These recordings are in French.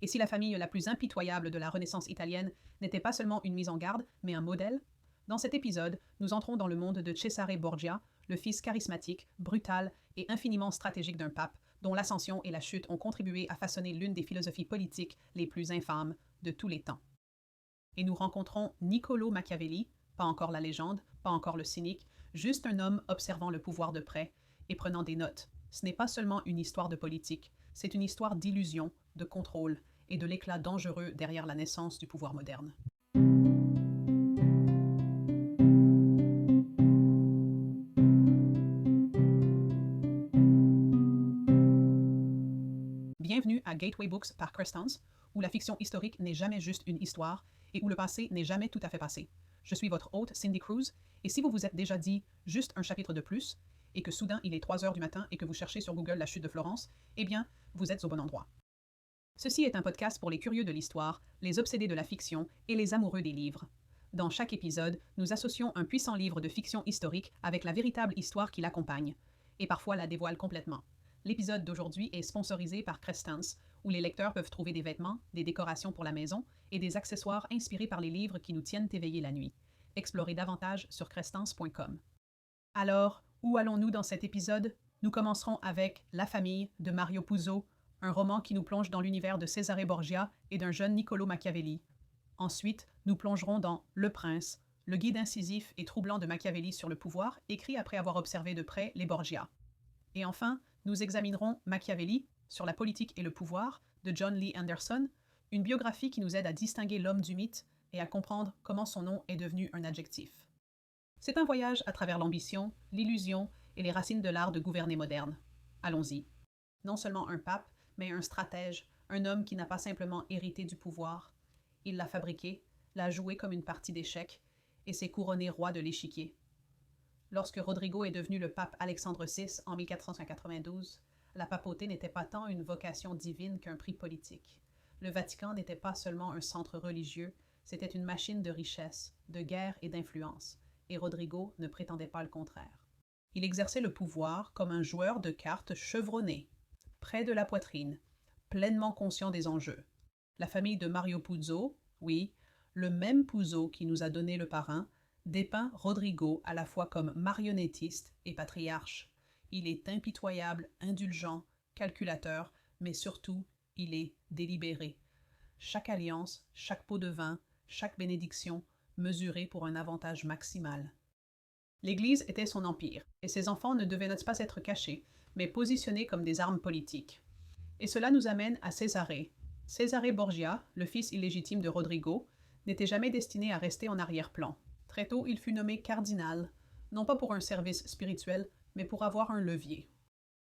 Et si la famille la plus impitoyable de la Renaissance italienne n'était pas seulement une mise en garde, mais un modèle? Dans cet épisode, nous entrons dans le monde de Cesare Borgia, le fils charismatique, brutal et infiniment stratégique d'un pape, dont l'ascension et la chute ont contribué à façonner l'une des philosophies politiques les plus infâmes de tous les temps. Et nous rencontrons Niccolò Machiavelli, pas encore la légende, pas encore le cynique, juste un homme observant le pouvoir de près et prenant des notes. Ce n'est pas seulement une histoire de politique, c'est une histoire d'illusion, de contrôle et de l'éclat dangereux derrière la naissance du pouvoir moderne. Bienvenue à Gateway Books par Crestance, où la fiction historique n'est jamais juste une histoire et où le passé n'est jamais tout à fait passé. Je suis votre hôte Cindy Cruz, et si vous vous êtes déjà dit juste un chapitre de plus, et que soudain il est 3 heures du matin et que vous cherchez sur Google la chute de Florence, eh bien, vous êtes au bon endroit. Ceci est un podcast pour les curieux de l'histoire, les obsédés de la fiction et les amoureux des livres. Dans chaque épisode, nous associons un puissant livre de fiction historique avec la véritable histoire qui l'accompagne, et parfois la dévoile complètement. L'épisode d'aujourd'hui est sponsorisé par Crestance, où les lecteurs peuvent trouver des vêtements, des décorations pour la maison et des accessoires inspirés par les livres qui nous tiennent éveillés la nuit. Explorez davantage sur crestance.com. Alors, où allons-nous dans cet épisode? Nous commencerons avec La famille de Mario Puzo, un roman qui nous plonge dans l'univers de Cesare Borgia et d'un jeune Niccolò Machiavelli. Ensuite, nous plongerons dans Le Prince, le guide incisif et troublant de Machiavelli sur le pouvoir, écrit après avoir observé de près les Borgia. Et enfin, nous examinerons Machiavelli, sur la politique et le pouvoir, de John Lee Anderson, une biographie qui nous aide à distinguer l'homme du mythe et à comprendre comment son nom est devenu un adjectif. C'est un voyage à travers l'ambition, l'illusion et les racines de l'art de gouverner moderne. Allons-y. Non seulement un pape, mais un stratège, un homme qui n'a pas simplement hérité du pouvoir. Il l'a fabriqué, l'a joué comme une partie d'échecs, et s'est couronné roi de l'échiquier. Lorsque Rodrigo est devenu le pape Alexandre VI en 1492, la papauté n'était pas tant une vocation divine qu'un prix politique. Le Vatican n'était pas seulement un centre religieux, c'était une machine de richesse, de guerre et d'influence, et Rodrigo ne prétendait pas le contraire. Il exerçait le pouvoir comme un joueur de cartes chevronné, près de la poitrine, pleinement conscient des enjeux. La famille de Mario Puzo, oui, le même Puzo qui nous a donné le parrain, dépeint Rodrigo à la fois comme marionnettiste et patriarche. Il est impitoyable, indulgent, calculateur, mais surtout, il est délibéré. Chaque alliance, chaque pot de vin, chaque bénédiction, mesurée pour un avantage maximal. L'Église était son empire, et ses enfants ne devaient pas être cachés, mais positionnés comme des armes politiques. Et cela nous amène à Cesare. Cesare Borgia, le fils illégitime de Rodrigo, n'était jamais destiné à rester en arrière-plan. Très tôt, il fut nommé cardinal, non pas pour un service spirituel, mais pour avoir un levier.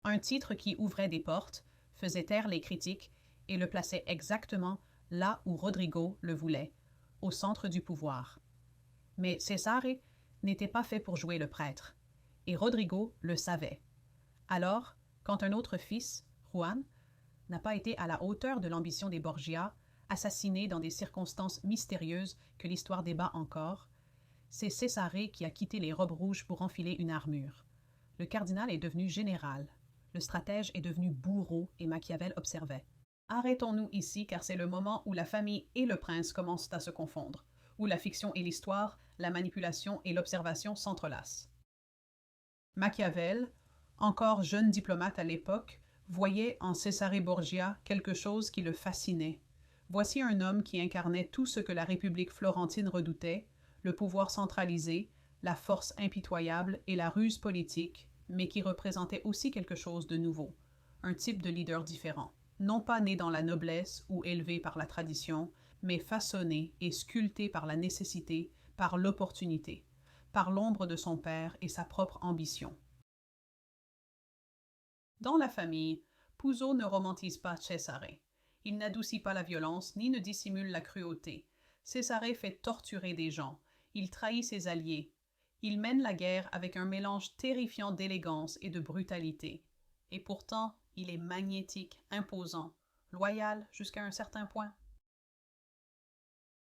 Un titre qui ouvrait des portes, faisait taire les critiques et le plaçait exactement là où Rodrigo le voulait, au centre du pouvoir. Mais Cesare n'était pas fait pour jouer le prêtre, et Rodrigo le savait. Alors, quand un autre fils, Juan, n'a pas été à la hauteur de l'ambition des Borgia, assassiné dans des circonstances mystérieuses que l'histoire débat encore, c'est Cesare qui a quitté les robes rouges pour enfiler une armure. Le cardinal est devenu général. Le stratège est devenu bourreau et Machiavel observait. Arrêtons-nous ici car c'est le moment où la famille et le prince commencent à se confondre, où la fiction et l'histoire, la manipulation et l'observation s'entrelacent. Machiavel, encore jeune diplomate à l'époque, voyait en Cesare Borgia quelque chose qui le fascinait. Voici un homme qui incarnait tout ce que la République florentine redoutait, le pouvoir centralisé, la force impitoyable et la ruse politique, mais qui représentait aussi quelque chose de nouveau, un type de leader différent. Non pas né dans la noblesse ou élevé par la tradition, mais façonné et sculpté par la nécessité, par l'opportunité, par l'ombre de son père et sa propre ambition. Dans la famille, Puzo ne romantise pas Cesare. Il n'adoucit pas la violence ni ne dissimule la cruauté. Cesare fait torturer des gens. Il trahit ses alliés. Il mène la guerre avec un mélange terrifiant d'élégance et de brutalité. Et pourtant, il est magnétique, imposant, loyal jusqu'à un certain point.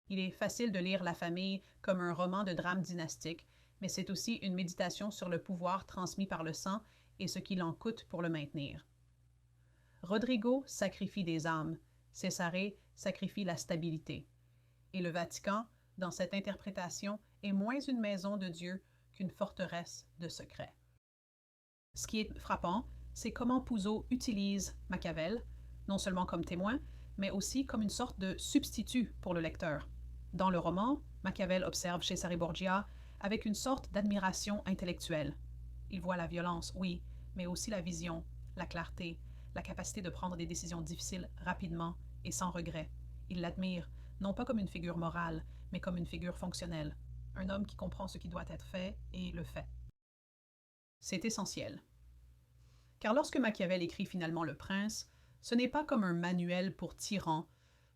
Il est facile de lire La famille comme un roman de drame dynastique, mais c'est aussi une méditation sur le pouvoir transmis par le sang et ce qu'il en coûte pour le maintenir. Rodrigo sacrifie des âmes, Césarée sacrifie la stabilité. Et le Vatican, dans cette interprétation, est moins une maison de Dieu qu'une forteresse de secrets. Ce qui est frappant, c'est comment Puzo utilise Machiavel, non seulement comme témoin, mais aussi comme une sorte de substitut pour le lecteur. Dans le roman, Machiavel observe Cesare Borgia avec une sorte d'admiration intellectuelle. Il voit la violence, oui, mais aussi la vision, la clarté, la capacité de prendre des décisions difficiles rapidement et sans regret. Il l'admire, non pas comme une figure morale, mais comme une figure fonctionnelle, un homme qui comprend ce qui doit être fait et le fait. C'est essentiel. Car lorsque Machiavel écrit finalement Le Prince, ce n'est pas comme un manuel pour tyrans,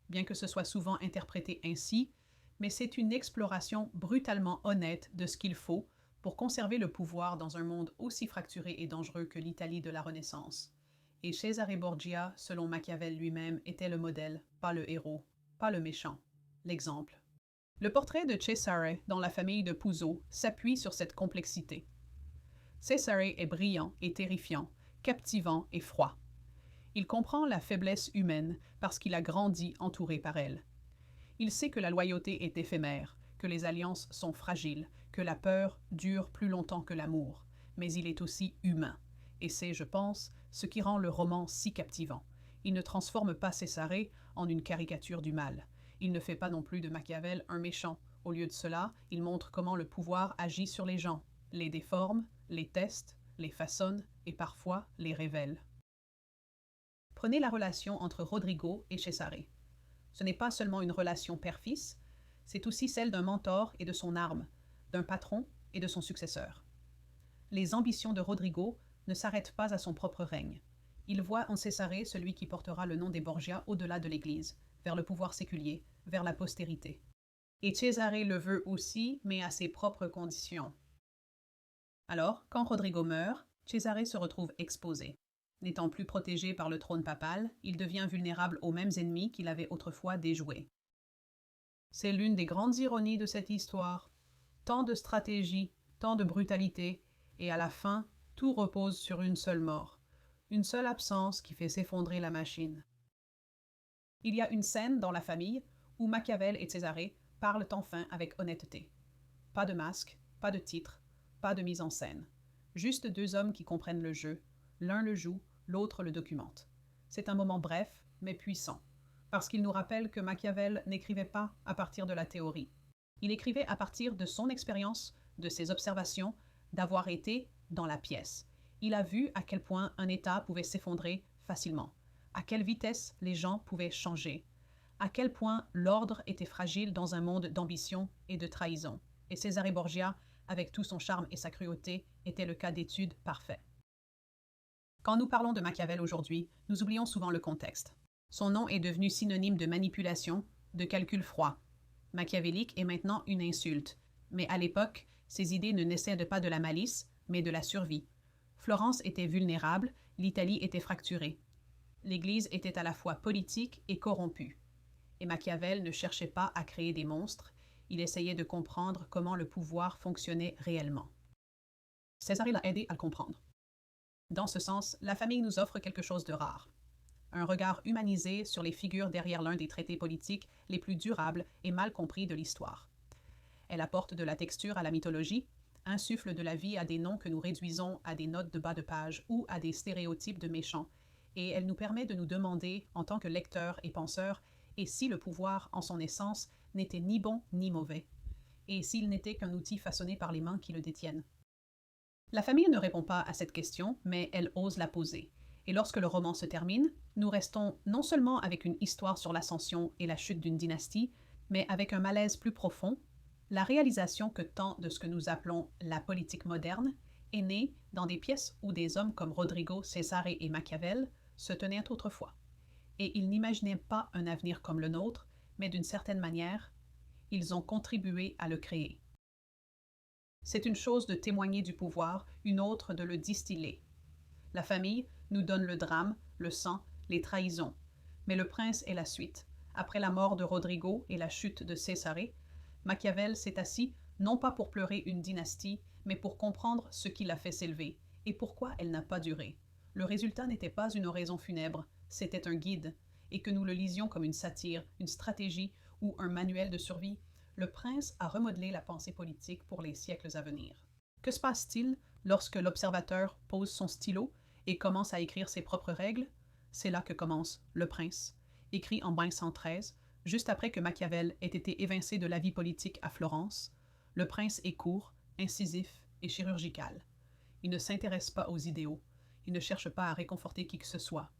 bien que ce soit souvent interprété ainsi, mais c'est une exploration brutalement honnête de ce qu'il faut pour conserver le pouvoir dans un monde aussi fracturé et dangereux que l'Italie de la Renaissance. Et Cesare Borgia, selon Machiavel lui-même, était le modèle, pas le héros, pas le méchant, l'exemple. Le portrait de Cesare dans la famille de Puzo s'appuie sur cette complexité. Cesare est brillant et terrifiant, captivant et froid. Il comprend la faiblesse humaine parce qu'il a grandi entouré par elle. Il sait que la loyauté est éphémère, que les alliances sont fragiles, que la peur dure plus longtemps que l'amour, mais il est aussi humain. Et c'est, je pense, ce qui rend le roman si captivant. Il ne transforme pas Cesare en une caricature du mal. Il ne fait pas non plus de Machiavel un méchant. Au lieu de cela, il montre comment le pouvoir agit sur les gens, les déforme, les teste, les façonne et parfois les révèle. Prenez la relation entre Rodrigo et Cesare. Ce n'est pas seulement une relation père-fils, c'est aussi celle d'un mentor et de son arme, d'un patron et de son successeur. Les ambitions de Rodrigo ne s'arrêtent pas à son propre règne. Il voit en Cesare celui qui portera le nom des Borgia au-delà de l'Église, vers le pouvoir séculier, vers la postérité. Et Cesare le veut aussi, mais à ses propres conditions. Alors, quand Rodrigo meurt, Cesare se retrouve exposé. N'étant plus protégé par le trône papal, il devient vulnérable aux mêmes ennemis qu'il avait autrefois déjoués. C'est l'une des grandes ironies de cette histoire. Tant de stratégie, tant de brutalité, et à la fin, tout repose sur une seule mort, une seule absence qui fait s'effondrer la machine. Il y a une scène dans La Famille où Machiavel et Cesare parlent enfin avec honnêteté. Pas de masque, pas de titre, pas de mise en scène. Juste deux hommes qui comprennent le jeu. L'un le joue, l'autre le documente. C'est un moment bref, mais puissant, parce qu'il nous rappelle que Machiavel n'écrivait pas à partir de la théorie. Il écrivait à partir de son expérience, de ses observations, d'avoir été dans la pièce. Il a vu à quel point un État pouvait s'effondrer facilement, à quelle vitesse les gens pouvaient changer, à quel point l'ordre était fragile dans un monde d'ambition et de trahison. Et Cesare Borgia, avec tout son charme et sa cruauté, était le cas d'étude parfait. Quand nous parlons de Machiavel aujourd'hui, nous oublions souvent le contexte. Son nom est devenu synonyme de manipulation, de calcul froid. Machiavélique est maintenant une insulte, mais à l'époque, ses idées ne naissaient pas de la malice, mais de la survie. Florence était vulnérable, l'Italie était fracturée. L'Église était à la fois politique et corrompue. Et Machiavel ne cherchait pas à créer des monstres, il essayait de comprendre comment le pouvoir fonctionnait réellement. César l'a aidé à le comprendre. Dans ce sens, La Famille nous offre quelque chose de rare. Un regard humanisé sur les figures derrière l'un des traités politiques les plus durables et mal compris de l'histoire. Elle apporte de la texture à la mythologie, insuffle de la vie à des noms que nous réduisons à des notes de bas de page ou à des stéréotypes de méchants, et elle nous permet de nous demander, en tant que lecteurs et penseurs, et si le pouvoir, en son essence, n'était ni bon ni mauvais, et s'il n'était qu'un outil façonné par les mains qui le détiennent. La Famille ne répond pas à cette question, mais elle ose la poser. Et lorsque le roman se termine, nous restons non seulement avec une histoire sur l'ascension et la chute d'une dynastie, mais avec un malaise plus profond, la réalisation que tant de ce que nous appelons la politique moderne est née dans des pièces où des hommes comme Rodrigo, Cesare et Machiavel se tenaient autrefois. Et ils n'imaginaient pas un avenir comme le nôtre, mais d'une certaine manière, ils ont contribué à le créer. C'est une chose de témoigner du pouvoir, une autre de le distiller. La Famille nous donne le drame, le sang, les trahisons. Mais Le Prince est la suite. Après la mort de Rodrigo et la chute de Cesare, Machiavel s'est assis non pas pour pleurer une dynastie, mais pour comprendre ce qui l'a fait s'élever et pourquoi elle n'a pas duré. Le résultat n'était pas une oraison funèbre, c'était un guide. et que nous le lisions comme une satire, une stratégie ou un manuel de survie, le prince a remodelé la pensée politique pour les siècles à venir. Que se passe-t-il lorsque l'observateur pose son stylo et commence à écrire ses propres règles? C'est là que commence Le Prince, écrit en 1513, juste après que Machiavel ait été évincé de la vie politique à Florence. Le Prince est court, incisif et chirurgical. Il ne s'intéresse pas aux idéaux. Il ne cherche pas à réconforter qui que ce soit.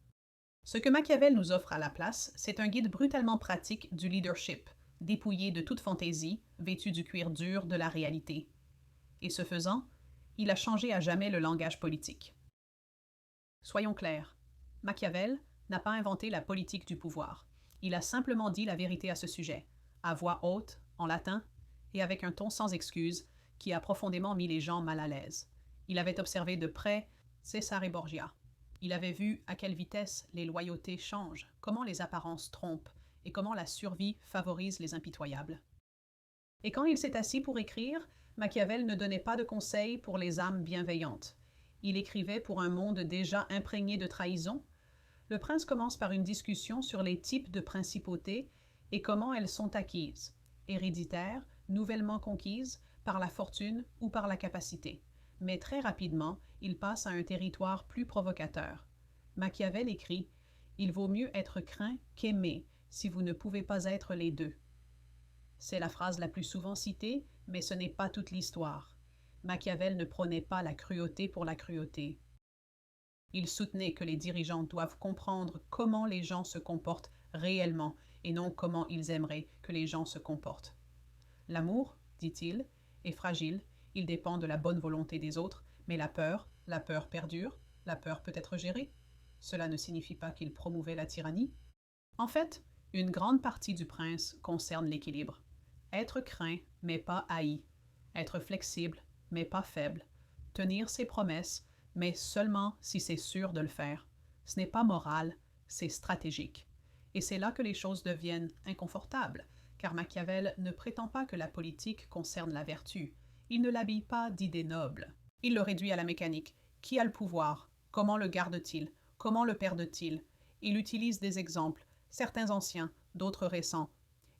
Ce que Machiavel nous offre à la place, c'est un guide brutalement pratique du leadership, dépouillé de toute fantaisie, vêtu du cuir dur de la réalité. Et ce faisant, il a changé à jamais le langage politique. Soyons clairs, Machiavel n'a pas inventé la politique du pouvoir. Il a simplement dit la vérité à ce sujet, à voix haute, en latin, et avec un ton sans excuse, qui a profondément mis les gens mal à l'aise. Il avait observé de près Cesare Borgia. Il avait vu à quelle vitesse les loyautés changent, comment les apparences trompent, et comment la survie favorise les impitoyables. Et quand il s'est assis pour écrire, Machiavel ne donnait pas de conseils pour les âmes bienveillantes. Il écrivait pour un monde déjà imprégné de trahison. Le prince commence par une discussion sur les types de principautés et comment elles sont acquises, héréditaires, nouvellement conquises, par la fortune ou par la capacité. Mais très rapidement, il passe à un territoire plus provocateur. Machiavel écrit « Il vaut mieux être craint qu'aimé si vous ne pouvez pas être les deux ». C'est la phrase la plus souvent citée, mais ce n'est pas toute l'histoire. Machiavel ne prônait pas la cruauté pour la cruauté. Il soutenait que les dirigeants doivent comprendre comment les gens se comportent réellement et non comment ils aimeraient que les gens se comportent. L'amour, dit-il, est fragile, il dépend de la bonne volonté des autres, mais la peur perdure, la peur peut être gérée. Cela ne signifie pas qu'il promouvait la tyrannie. En fait, une grande partie du prince concerne l'équilibre. Être craint, mais pas haï. Être flexible, mais pas faible. Tenir ses promesses, mais seulement si c'est sûr de le faire. Ce n'est pas moral, c'est stratégique. Et c'est là que les choses deviennent inconfortables, car Machiavel ne prétend pas que la politique concerne la vertu. Il ne l'habille pas d'idées nobles. Il le réduit à la mécanique. Qui a le pouvoir? Comment le garde-t-il? Comment le perde-t-il? Il utilise des exemples, certains anciens, d'autres récents.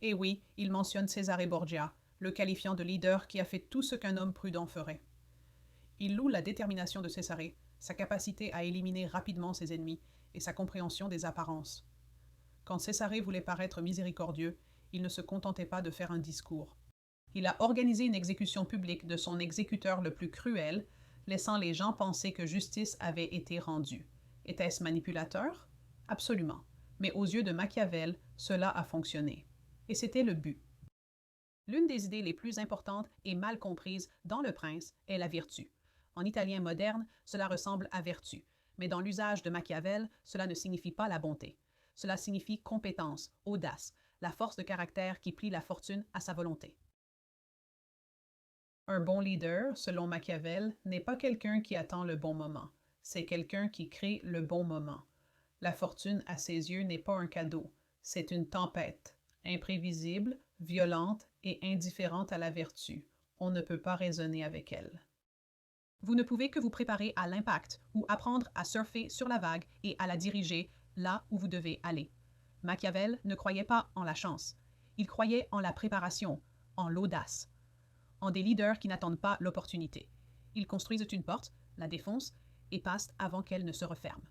Et oui, il mentionne Cesare Borgia, le qualifiant de leader qui a fait tout ce qu'un homme prudent ferait. Il loue la détermination de Cesare, sa capacité à éliminer rapidement ses ennemis et sa compréhension des apparences. Quand Cesare voulait paraître miséricordieux, il ne se contentait pas de faire un discours. Il a organisé une exécution publique de son exécuteur le plus cruel, laissant les gens penser que justice avait été rendue. Était-ce manipulateur? Absolument. Mais aux yeux de Machiavel, cela a fonctionné. Et c'était le but. L'une des idées les plus importantes et mal comprises dans Le Prince est la vertu. En italien moderne, cela ressemble à vertu, mais dans l'usage de Machiavel, cela ne signifie pas la bonté. Cela signifie compétence, audace, la force de caractère qui plie la fortune à sa volonté. Un bon leader, selon Machiavel, n'est pas quelqu'un qui attend le bon moment. C'est quelqu'un qui crée le bon moment. La fortune, à ses yeux, n'est pas un cadeau. C'est une tempête, imprévisible, violente et indifférente à la vertu. On ne peut pas raisonner avec elle. Vous ne pouvez que vous préparer à l'impact ou apprendre à surfer sur la vague et à la diriger là où vous devez aller. Machiavel ne croyait pas en la chance. Il croyait en la préparation, en l'audace, en des leaders qui n'attendent pas l'opportunité. Ils construisent une porte, la défoncent et passent avant qu'elle ne se referme.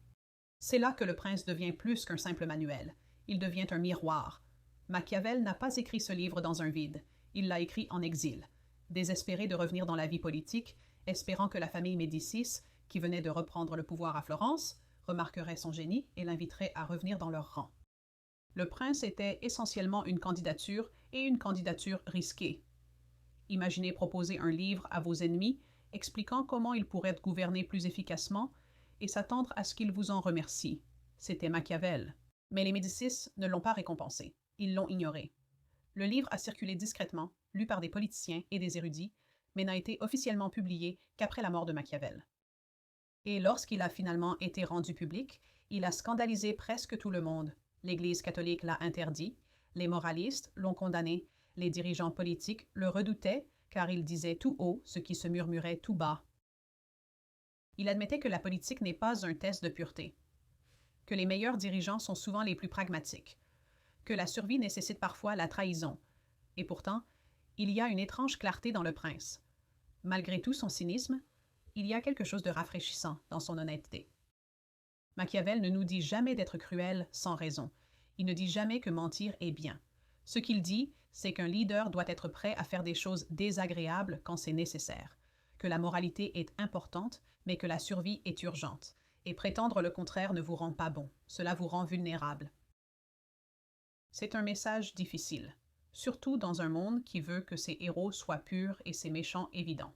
C'est là que le prince devient plus qu'un simple manuel. Il devient un miroir. Machiavel n'a pas écrit ce livre dans un vide. Il l'a écrit en exil. Désespéré de revenir dans la vie politique, espérant que la famille Médicis, qui venait de reprendre le pouvoir à Florence, remarquerait son génie et l'inviterait à revenir dans leur rang. Le prince était essentiellement une candidature et une candidature risquée. Imaginez proposer un livre à vos ennemis expliquant comment ils pourraient gouverner plus efficacement et s'attendre à ce qu'ils vous en remercient. C'était Machiavel. Mais les Médicis ne l'ont pas récompensé. Ils l'ont ignoré. Le livre a circulé discrètement, lu par des politiciens et des érudits, mais n'a été officiellement publié qu'après la mort de Machiavel. Et lorsqu'il a finalement été rendu public, il a scandalisé presque tout le monde. L'Église catholique l'a interdit, les moralistes l'ont condamné, les dirigeants politiques le redoutaient car il disait tout haut ce qui se murmurait tout bas. Il admettait que la politique n'est pas un test de pureté. que les meilleurs dirigeants sont souvent les plus pragmatiques, que la survie nécessite parfois la trahison. Et pourtant, il y a une étrange clarté dans le prince. Malgré tout son cynisme, il y a quelque chose de rafraîchissant dans son honnêteté. Machiavel ne nous dit jamais d'être cruel sans raison. Il ne dit jamais que mentir est bien. Ce qu'il dit, c'est qu'un leader doit être prêt à faire des choses désagréables quand c'est nécessaire, que la moralité est importante, mais que la survie est urgente, et prétendre le contraire ne vous rend pas bon, cela vous rend vulnérable. C'est un message difficile, surtout dans un monde qui veut que ses héros soient purs et ses méchants évidents.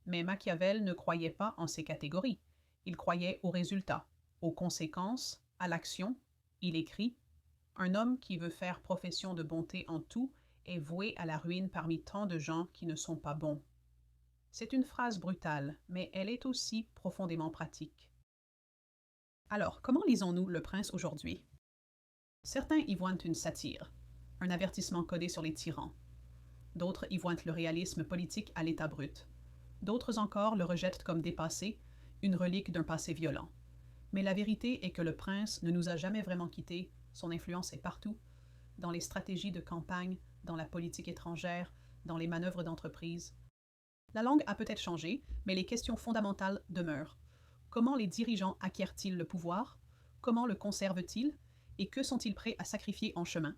Mais Machiavel ne croyait pas en ces catégories. Il croyait aux résultats, aux conséquences, à l'action. Il écrit « Un homme qui veut faire profession de bonté en tout est voué à la ruine parmi tant de gens qui ne sont pas bons. » C'est une phrase brutale, mais elle est aussi profondément pratique. Alors, comment lisons-nous Le Prince aujourd'hui? Certains y voient une satire, un avertissement codé sur les tyrans. D'autres y voient le réalisme politique à l'état brut. D'autres encore le rejettent comme dépassé, une relique d'un passé violent. Mais la vérité est que le prince ne nous a jamais vraiment quittés, son influence est partout, dans les stratégies de campagne, dans la politique étrangère, dans les manœuvres d'entreprise. La langue a peut-être changé, mais les questions fondamentales demeurent. Comment les dirigeants acquièrent-ils le pouvoir? Comment le conservent-ils? Et que sont-ils prêts à sacrifier en chemin?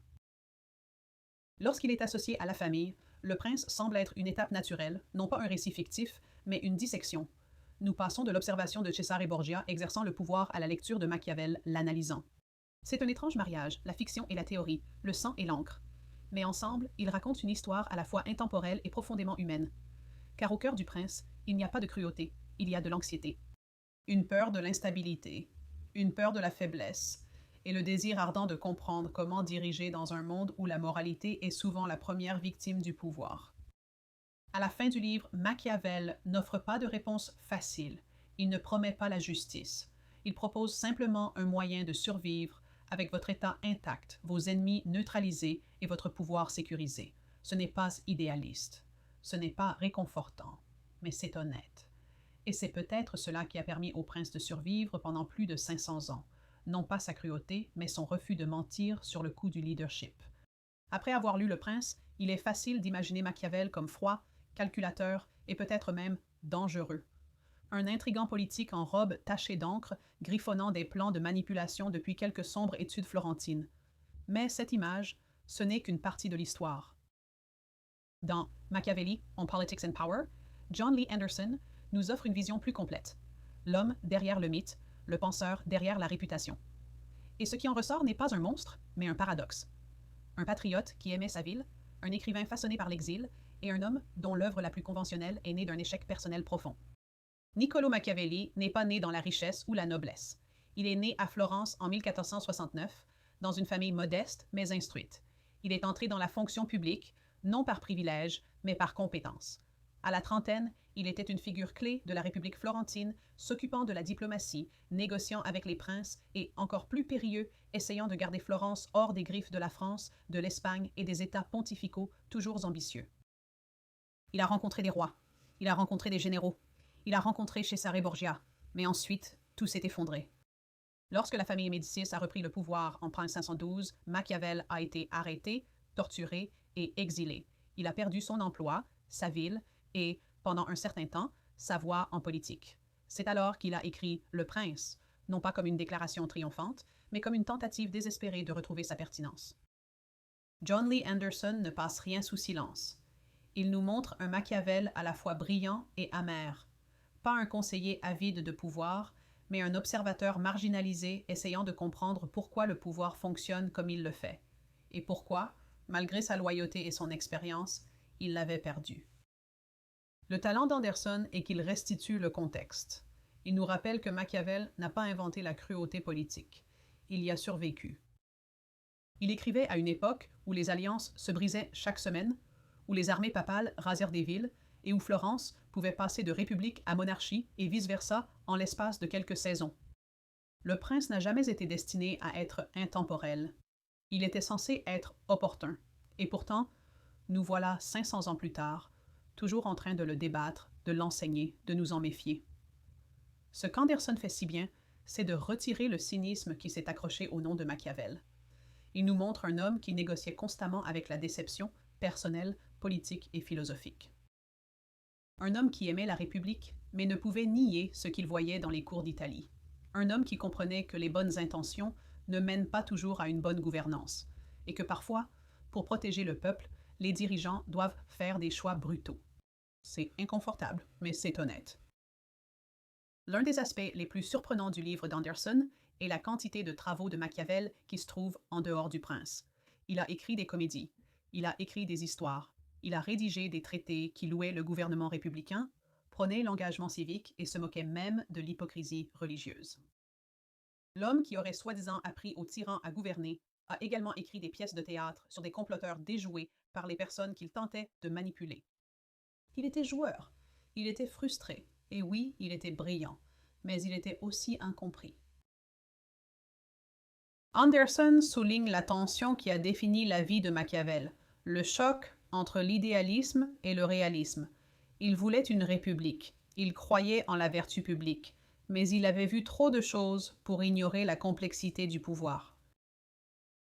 Lorsqu'il est associé à la famille, le prince semble être une étape naturelle, non pas un récit fictif, mais une dissection. Nous passons de l'observation de Cesare Borgia exerçant le pouvoir à la lecture de Machiavel l'analysant. C'est un étrange mariage, la fiction et la théorie, le sang et l'encre. Mais ensemble, ils racontent une histoire à la fois intemporelle et profondément humaine. Car au cœur du prince, il n'y a pas de cruauté, il y a de l'anxiété. Une peur de l'instabilité, une peur de la faiblesse, et le désir ardent de comprendre comment diriger dans un monde où la moralité est souvent la première victime du pouvoir. À la fin du livre, Machiavel n'offre pas de réponse facile. Il ne promet pas la justice. Il propose simplement un moyen de survivre avec votre état intact, vos ennemis neutralisés et votre pouvoir sécurisé. Ce n'est pas idéaliste. Ce n'est pas réconfortant, mais c'est honnête. Et c'est peut-être cela qui a permis au prince de survivre pendant plus de 500 ans. Non pas sa cruauté, mais son refus de mentir sur le coup du leadership. Après avoir lu Le Prince, il est facile d'imaginer Machiavel comme froid, calculateur et peut-être même dangereux. Un intrigant politique en robe tachée d'encre, griffonnant des plans de manipulation depuis quelques sombres études florentines. Mais cette image, ce n'est qu'une partie de l'histoire. Dans Machiavelli, On Politics and Power, John Lee Anderson nous offre une vision plus complète. L'homme derrière le mythe, le penseur derrière la réputation. Et ce qui en ressort n'est pas un monstre, mais un paradoxe. Un patriote qui aimait sa ville, un écrivain façonné par l'exil, et un homme dont l'œuvre la plus conventionnelle est née d'un échec personnel profond. Niccolo Machiavelli n'est pas né dans la richesse ou la noblesse. Il est né à Florence en 1469, dans une famille modeste mais instruite. Il est entré dans la fonction publique, non par privilège, mais par compétence. À la trentaine, il était une figure clé de la République florentine, s'occupant de la diplomatie, négociant avec les princes et, encore plus périlleux, essayant de garder Florence hors des griffes de la France, de l'Espagne et des États pontificaux toujours ambitieux. Il a rencontré des rois, il a rencontré des généraux, il a rencontré Cesare Borgia, mais ensuite, tout s'est effondré. Lorsque la famille Médicis a repris le pouvoir en 1512, Machiavel a été arrêté, torturé et exilé. Il a perdu son emploi, sa ville et, pendant un certain temps, sa voix en politique. C'est alors qu'il a écrit Le Prince, non pas comme une déclaration triomphante, mais comme une tentative désespérée de retrouver sa pertinence. John Lee Anderson ne passe rien sous silence. Il nous montre un Machiavel à la fois brillant et amer, pas un conseiller avide de pouvoir, mais un observateur marginalisé essayant de comprendre pourquoi le pouvoir fonctionne comme il le fait, et pourquoi, malgré sa loyauté et son expérience, il l'avait perdu. Le talent d'Anderson est qu'il restitue le contexte. Il nous rappelle que Machiavel n'a pas inventé la cruauté politique. Il y a survécu. Il écrivait à une époque où les alliances se brisaient chaque semaine, où les armées papales rasèrent des villes et où Florence pouvait passer de république à monarchie et vice-versa en l'espace de quelques saisons. Le prince n'a jamais été destiné à être intemporel. Il était censé être opportun. Et pourtant, nous voilà 500 ans plus tard, toujours en train de le débattre, de l'enseigner, de nous en méfier. Ce qu'Anderson fait si bien, c'est de retirer le cynisme qui s'est accroché au nom de Machiavel. Il nous montre un homme qui négociait constamment avec la déception personnelle, politique et philosophique. Un homme qui aimait la République, mais ne pouvait nier ce qu'il voyait dans les cours d'Italie. Un homme qui comprenait que les bonnes intentions ne mènent pas toujours à une bonne gouvernance, et que parfois, pour protéger le peuple, les dirigeants doivent faire des choix brutaux. C'est inconfortable, mais c'est honnête. L'un des aspects les plus surprenants du livre d'Anderson est la quantité de travaux de Machiavel qui se trouvent en dehors du prince. Il a écrit des comédies, il a écrit des histoires, il a rédigé des traités qui louaient le gouvernement républicain, prônaient l'engagement civique et se moquaient même de l'hypocrisie religieuse. L'homme qui aurait soi-disant appris aux tyrans à gouverner a également écrit des pièces de théâtre sur des comploteurs déjoués par les personnes qu'il tentait de manipuler. Il était joueur, il était frustré, et oui, il était brillant, mais il était aussi incompris. Anderson souligne la tension qui a défini la vie de Machiavel, le choc entre l'idéalisme et le réalisme. Il voulait une république, il croyait en la vertu publique, mais il avait vu trop de choses pour ignorer la complexité du pouvoir.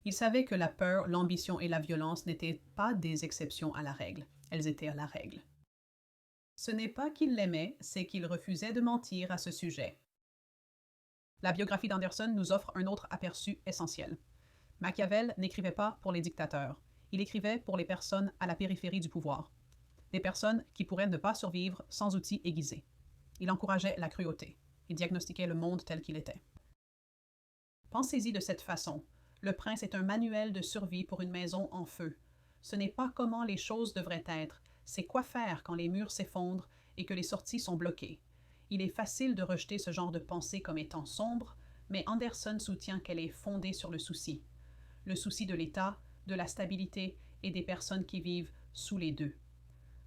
Il savait que la peur, l'ambition et la violence n'étaient pas des exceptions à la règle, elles étaient à la règle. Ce n'est pas qu'il l'aimait, c'est qu'il refusait de mentir à ce sujet. La biographie d'Anderson nous offre un autre aperçu essentiel. Machiavel n'écrivait pas pour les dictateurs, il écrivait pour les personnes à la périphérie du pouvoir, des personnes qui pourraient ne pas survivre sans outils aiguisés. Il encourageait la cruauté, il diagnostiquait le monde tel qu'il était. Pensez-y de cette façon. Le Prince est un manuel de survie pour une maison en feu. Ce n'est pas comment les choses devraient être, c'est quoi faire quand les murs s'effondrent et que les sorties sont bloquées. Il est facile de rejeter ce genre de pensée comme étant sombre, mais Anderson soutient qu'elle est fondée sur le souci de l'État, de la stabilité et des personnes qui vivent sous les deux.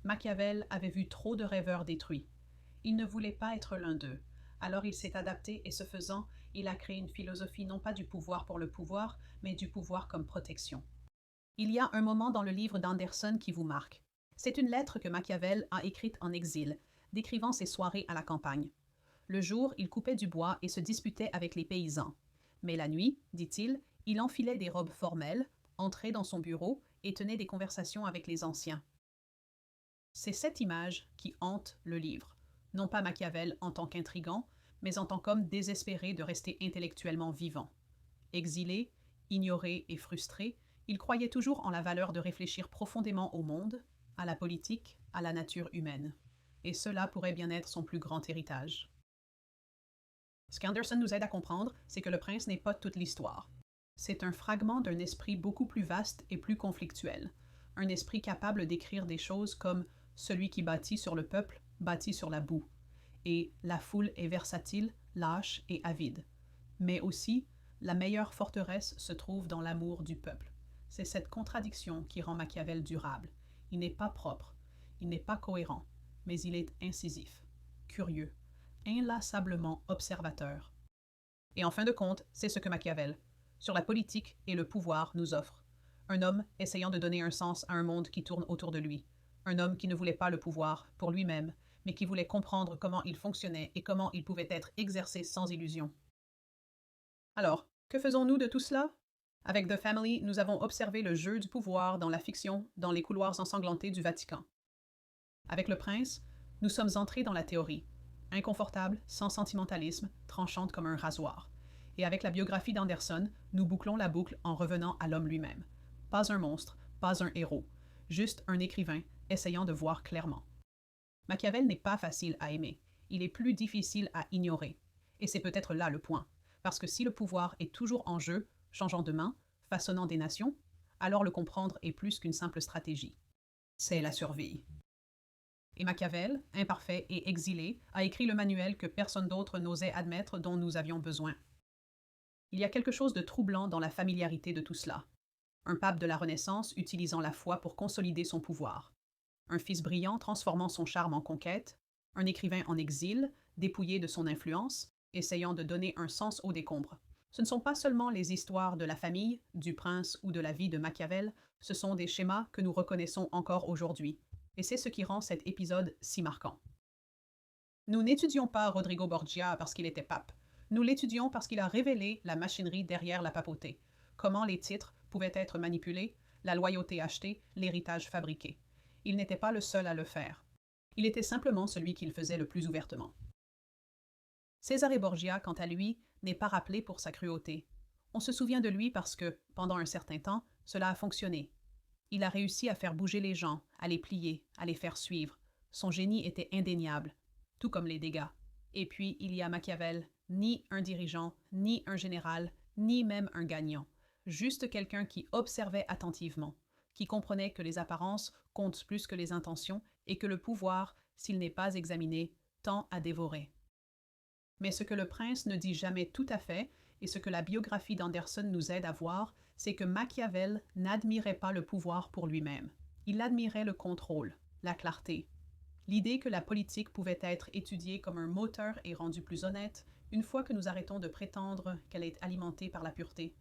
Machiavel avait vu trop de rêveurs détruits. Il ne voulait pas être l'un d'eux. Alors il s'est adapté et ce faisant, il a créé une philosophie non pas du pouvoir pour le pouvoir, mais du pouvoir comme protection. Il y a un moment dans le livre d'Anderson qui vous marque. C'est une lettre que Machiavel a écrite en exil, décrivant ses soirées à la campagne. Le jour, il coupait du bois et se disputait avec les paysans. Mais la nuit, dit-il, il enfilait des robes formelles, entrait dans son bureau et tenait des conversations avec les anciens. C'est cette image qui hante le livre. Non pas Machiavel en tant qu'intrigant, mais en tant qu'homme désespéré de rester intellectuellement vivant. Exilé, ignoré et frustré, il croyait toujours en la valeur de réfléchir profondément au monde, à la politique, à la nature humaine. Et cela pourrait bien être son plus grand héritage. Ce qu'Anderson nous aide à comprendre, c'est que le prince n'est pas toute l'histoire. C'est un fragment d'un esprit beaucoup plus vaste et plus conflictuel, un esprit capable d'écrire des choses comme « celui qui bâtit sur le peuple, bâtit sur la boue » et « la foule est versatile, lâche et avide ». Mais aussi, la meilleure forteresse se trouve dans l'amour du peuple. C'est cette contradiction qui rend Machiavel durable. Il n'est pas propre, il n'est pas cohérent, mais il est incisif, curieux, inlassablement observateur. Et en fin de compte, c'est ce que Machiavel, sur la politique et le pouvoir, nous offre. Un homme essayant de donner un sens à un monde qui tourne autour de lui. Un homme qui ne voulait pas le pouvoir pour lui-même, mais qui voulait comprendre comment il fonctionnait et comment il pouvait être exercé sans illusion. Alors, que faisons-nous de tout cela? Avec The Family, nous avons observé le jeu du pouvoir dans la fiction, dans les couloirs ensanglantés du Vatican. Avec Le Prince, nous sommes entrés dans la théorie, inconfortable, sans sentimentalisme, tranchante comme un rasoir. Et avec la biographie d'Anderson, nous bouclons la boucle en revenant à l'homme lui-même. Pas un monstre, pas un héros, juste un écrivain essayant de voir clairement. Machiavel n'est pas facile à aimer, il est plus difficile à ignorer. Et c'est peut-être là le point, parce que si le pouvoir est toujours en jeu, changeant de main, façonnant des nations, alors le comprendre est plus qu'une simple stratégie. C'est la survie. Et Machiavel, imparfait et exilé, a écrit le manuel que personne d'autre n'osait admettre dont nous avions besoin. Il y a quelque chose de troublant dans la familiarité de tout cela. Un pape de la Renaissance utilisant la foi pour consolider son pouvoir. Un fils brillant transformant son charme en conquête. Un écrivain en exil, dépouillé de son influence, essayant de donner un sens au décombre. Ce ne sont pas seulement les histoires de la famille, du prince ou de la vie de Machiavel, ce sont des schémas que nous reconnaissons encore aujourd'hui. Et c'est ce qui rend cet épisode si marquant. Nous n'étudions pas Rodrigo Borgia parce qu'il était pape. Nous l'étudions parce qu'il a révélé la machinerie derrière la papauté, comment les titres pouvaient être manipulés, la loyauté achetée, l'héritage fabriqué. Il n'était pas le seul à le faire. Il était simplement celui qui le faisait le plus ouvertement. Cesare Borgia, quant à lui, n'est pas rappelé pour sa cruauté. On se souvient de lui parce que, pendant un certain temps, cela a fonctionné. Il a réussi à faire bouger les gens, à les plier, à les faire suivre. Son génie était indéniable, tout comme les dégâts. Et puis, il y a Machiavel, ni un dirigeant, ni un général, ni même un gagnant. Juste quelqu'un qui observait attentivement, qui comprenait que les apparences comptent plus que les intentions et que le pouvoir, s'il n'est pas examiné, tend à dévorer. Mais ce que le prince ne dit jamais tout à fait, et ce que la biographie d'Anderson nous aide à voir, c'est que Machiavel n'admirait pas le pouvoir pour lui-même. Il admirait le contrôle, la clarté. L'idée que la politique pouvait être étudiée comme un moteur et rendue plus honnête une fois que nous arrêtons de prétendre qu'elle est alimentée par la pureté.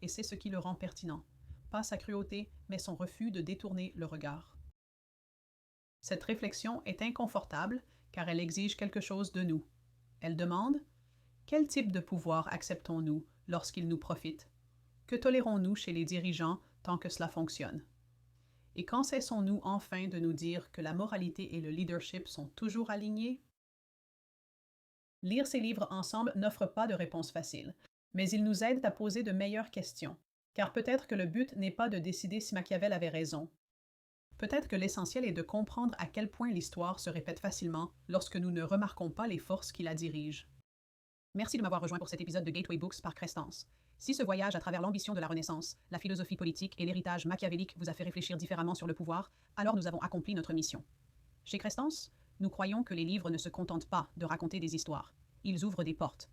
Et c'est ce qui le rend pertinent. Pas sa cruauté, mais son refus de détourner le regard. Cette réflexion est inconfortable car elle exige quelque chose de nous. Elle demande: quel type de pouvoir acceptons-nous lorsqu'il nous profite? Que tolérons-nous chez les dirigeants tant que cela fonctionne? Et quand cessons-nous enfin de nous dire que la moralité et le leadership sont toujours alignés? Lire ces livres ensemble n'offre pas de réponse facile, mais ils nous aident à poser de meilleures questions, car peut-être que le but n'est pas de décider si Machiavel avait raison. Peut-être que l'essentiel est de comprendre à quel point l'histoire se répète facilement lorsque nous ne remarquons pas les forces qui la dirigent. Merci de m'avoir rejoint pour cet épisode de Gateway Books par Crestance. Si ce voyage à travers l'ambition de la Renaissance, la philosophie politique et l'héritage machiavélique vous a fait réfléchir différemment sur le pouvoir, alors nous avons accompli notre mission. Chez Crestance, nous croyons que les livres ne se contentent pas de raconter des histoires. Ils ouvrent des portes.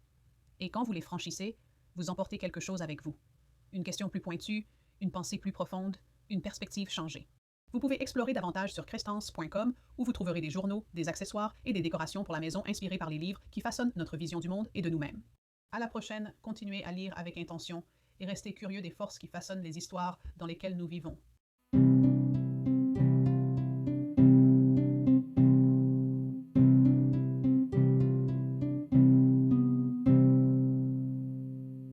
Et quand vous les franchissez, vous emportez quelque chose avec vous. Une question plus pointue, une pensée plus profonde, une perspective changée. Vous pouvez explorer davantage sur crestance.com où vous trouverez des journaux, des accessoires et des décorations pour la maison inspirées par les livres qui façonnent notre vision du monde et de nous-mêmes. À la prochaine, continuez à lire avec intention et restez curieux des forces qui façonnent les histoires dans lesquelles nous vivons.